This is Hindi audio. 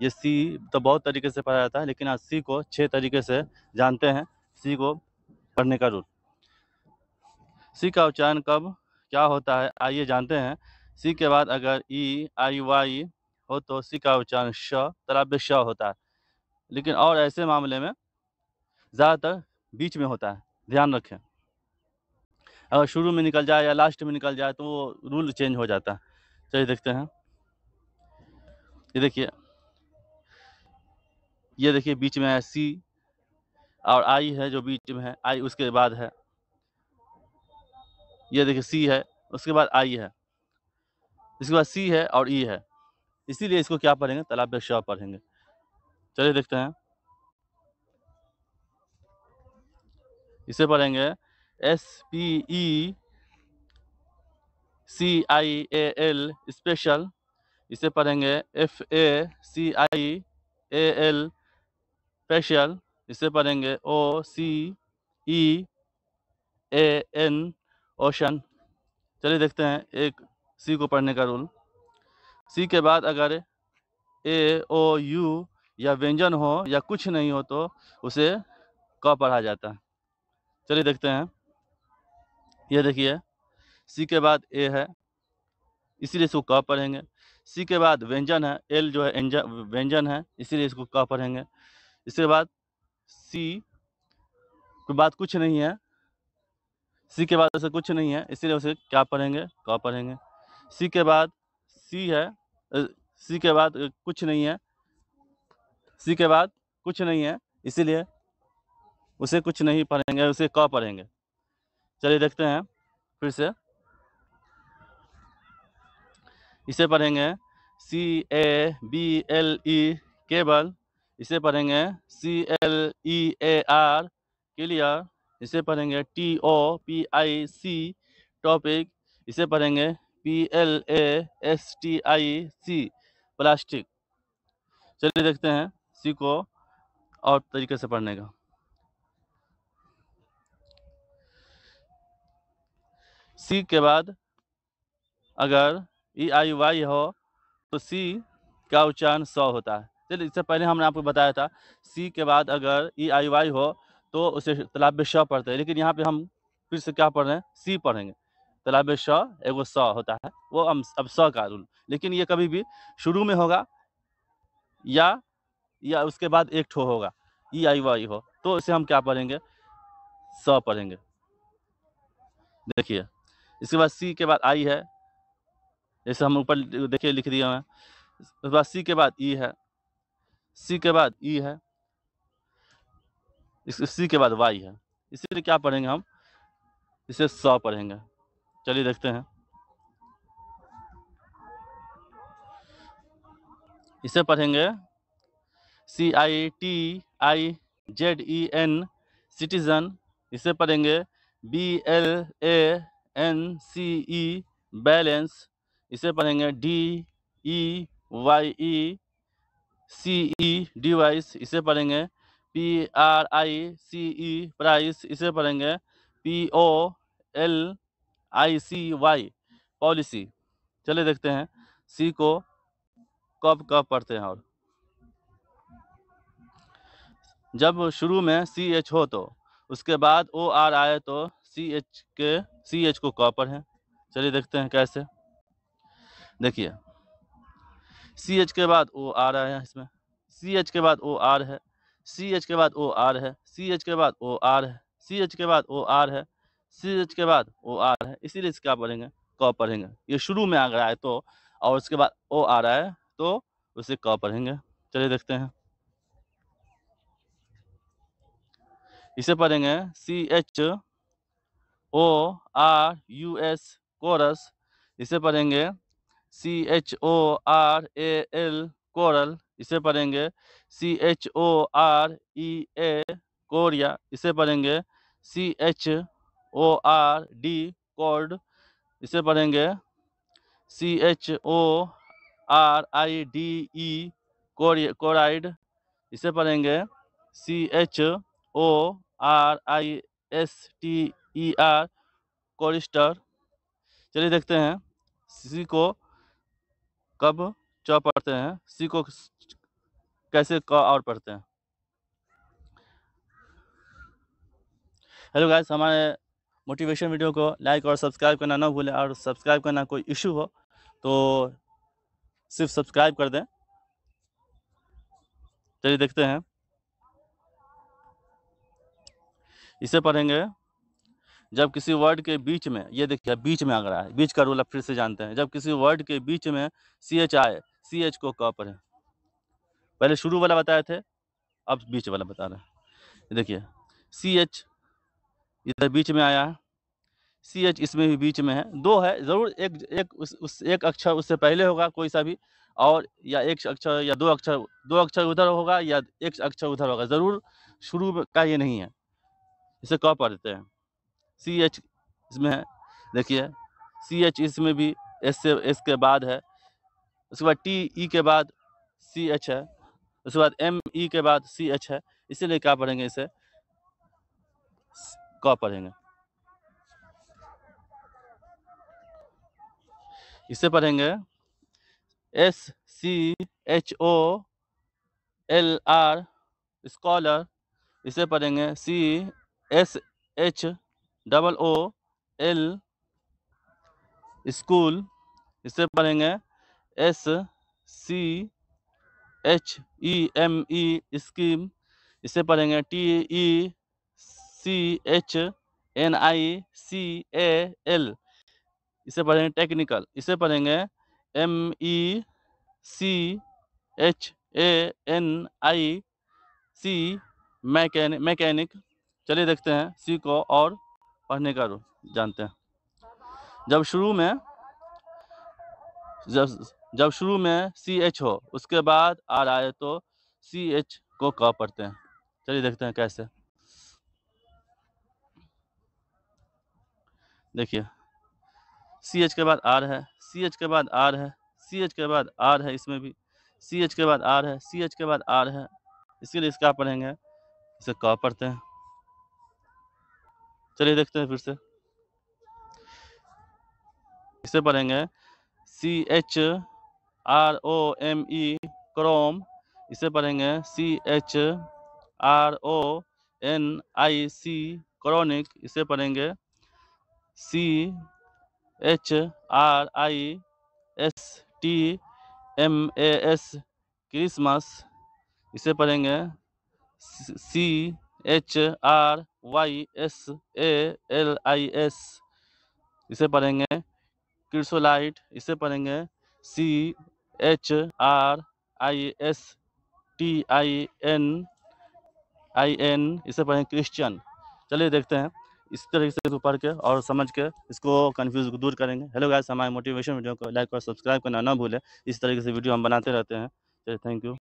ये सी तो बहुत तरीके से पढ़ा जाता है, लेकिन आज सी को 6 तरीके से जानते हैं, सी को पढ़ने का रूल। सी का उच्चारण कब क्या होता है, आइए जानते हैं। सी के बाद अगर ई आई वाई हो तो सी का उच्चारण श तलाब्य श होता है, लेकिन और ऐसे मामले में ज़्यादातर बीच में होता है, ध्यान रखें। अगर शुरू में निकल जाए या लास्ट में निकल जाए तो वो रूल चेंज हो जाता है। चलिए देखते हैं। ये देखिए बीच में है सी और आई है जो बीच में है, आई उसके बाद है। ये देखिए सी है, उसके बाद आई है, इसके बाद सी है और ई है, इसीलिए इसको क्या पढ़ेंगे, तलाब्य श पढ़ेंगे। चलिए देखते हैं। इसे पढ़ेंगे SPECIAL स्पेशल। इसे पढ़ेंगे FACIAL स्पेशल। इसे पढ़ेंगे OCEAN ओशन। चलिए देखते हैं एक सी को पढ़ने का रूल। सी के बाद अगर ए ओ यू या व्यंजन हो या कुछ नहीं हो तो उसे क पढ़ा जाता है। चलिए देखते हैं। ये देखिए सी के बाद ए है, इसीलिए इसको क पढ़ेंगे। सी के बाद व्यंजन है, एल जो है व्यंजन है, इसीलिए इसको क पढ़ेंगे। इसके बाद सी के बाद कुछ नहीं है, सी के बाद उसे कुछ नहीं है, इसीलिए उसे क्या पढ़ेंगे, क पढ़ेंगे। सी के बाद सी है, सी के बाद कुछ नहीं है, सी के बाद कुछ नहीं है, इसीलिए उसे कुछ नहीं पढ़ेंगे, उसे क पढ़ेंगे। चलिए देखते हैं फिर से। इसे पढ़ेंगे CABLE केबल। इसे पढ़ेंगे CLEAR क्लियर। इसे पढ़ेंगे TOPIC टॉपिक। इसे पढ़ेंगे PLASTIC प्लास्टिक। चलिए देखते हैं सी को और तरीके से पढ़ने का। सी के बाद अगर EIY हो तो सी का उच्चारण स होता है। चलिए इससे पहले हमने आपको बताया था सी के बाद अगर EIY हो तो उसे तलाब्य श पढ़ते हैं, लेकिन यहाँ पे हम फिर से क्या पढ़ रहे हैं, सी पढ़ेंगे। तलाब्य श एगो स होता है, वो हम अब स का रूल, लेकिन ये कभी भी शुरू में होगा या उसके बाद एक ठो होगा, EIY हो तो इसे हम क्या पढ़ेंगे, स पढ़ेंगे। देखिए इसके बाद सी के बाद आई है, जैसे हम ऊपर देखिए लिख दिया है। उसके बाद सी के बाद ई है, सी के बाद ई है, सी के बाद वाई है, इसीलिए क्या पढ़ेंगे हम, इसे स पढ़ेंगे। चलिए देखते हैं। इसे पढ़ेंगे CITIZEN सिटीजन। इसे पढ़ेंगे BLANCE बैलेंस। इसे पढ़ेंगे DEYECE डिवाइस। इसे पढ़ेंगे PRICE प्राइस। इसे पढ़ेंगे POLICY पॉलिसी। चलिए देखते हैं सी को कब कब पढ़ते हैं। और जब शुरू में CH हो तो उसके बाद OR आए तो CH को क पढ़ें। चलिए देखते हैं कैसे। देखिए CH के बाद OR आया है, इसमें CH के बाद OR है, CH के बाद OR है, CH के बाद OR है, CH के बाद OR है, CH के बाद OR है, इसीलिए इसे क्या पढ़ेंगे, क पढ़ेंगे। ये शुरू में आ गया है तो, और उसके बाद OR आया है तो उसे क पढ़ेंगे। चलिए देखते हैं। इसे पढ़ेंगे CHORUS कोरस। इसे पढ़ेंगे CHORAL कोरल। इसे पढ़ेंगे CHOREA कोरिया। इसे पढ़ेंगे CHORD कोर्ड। इसे पढ़ेंगे CHORIDE कोराइड। इसे पढ़ेंगे CHORISTER कोरिस्टर। चलिए देखते हैं सी को कब च पढ़ते हैं। सी को कैसे क और पढ़ते हैं। हेलो गाइस, हमारे मोटिवेशन वीडियो को लाइक और सब्सक्राइब करना ना भूलें, और सब्सक्राइब करना कोई इशू हो तो सिर्फ सब्सक्राइब कर दें। चलिए देखते हैं, इसे पढ़ेंगे। जब किसी वर्ड के बीच में, ये देखिए बीच में आ रहा है, बीच का रूल आप फिर से जानते हैं। जब किसी वर्ड के बीच में CH आए, CH को क पढ़ें। पहले शुरू वाला बताए थे, अब बीच वाला बता रहे हैं। देखिए CH इधर बीच में आया है, CH इसमें भी बीच में है, दो है ज़रूर, एक अक्षर उससे पहले होगा कोई सा भी, और या एक अक्षर या दो अक्षर उधर होगा या एक अक्षर उधर होगा, ज़रूर शुरू का ये नहीं है। इसे क पढ़ देते हैं। CH इसमें है, देखिए CH इसमें भी S के बाद है, उसके बाद TE के बाद CH है, उसके बाद ME के बाद CH है, इसीलिए क्या पढ़ेंगे, इसे क पढ़ेंगे। इसे पढ़ेंगे SCHOLR स्कॉलर। इसे पढ़ेंगे SSHOOL स्कूल। इसे पढ़ेंगे SCHEME स्कीम। इसे पढ़ेंगे TECHNICAL। इसे पढ़ेंगे टेक्निकल। इसे पढ़ेंगे MECHANIC मैकेनिक। चलिए देखते हैं सी को और पढ़ने का जानते हैं। जब शुरू में CH हो, उसके बाद R आए तो CH को क पढ़ते हैं। चलिए देखते हैं कैसे। देखिए CH के बाद R है, CH के बाद R है, CH के बाद R है, इसमें भी CH के बाद R है, CH के बाद R है, इसलिए इसका पढ़ेंगे, इसे क पढ़ते हैं। चलिए देखते हैं फिर से। इसे पढ़ेंगे CHROME क्रोम। इसे पढ़ेंगे CHRONIC क्रोनिक। इसे पढ़ेंगे CHRISTMAS क्रिसमस। इसे पढ़ेंगे CHRYSALIS। इसे पढ़ेंगे क्रिसोलाइट। इसे पढ़ेंगे CHRISTININ। इसे पढ़ेंगे क्रिश्चियन। चलिए देखते हैं, इस तरीके से इसको पढ़ के और समझ के इसको कन्फ्यूज को दूर करेंगे। हेलो गाइस, हमारे मोटिवेशन वीडियो को लाइक और सब्सक्राइब करना ना भूलें। इस तरीके से वीडियो हम बनाते रहते हैं। चलिए थैंक यू।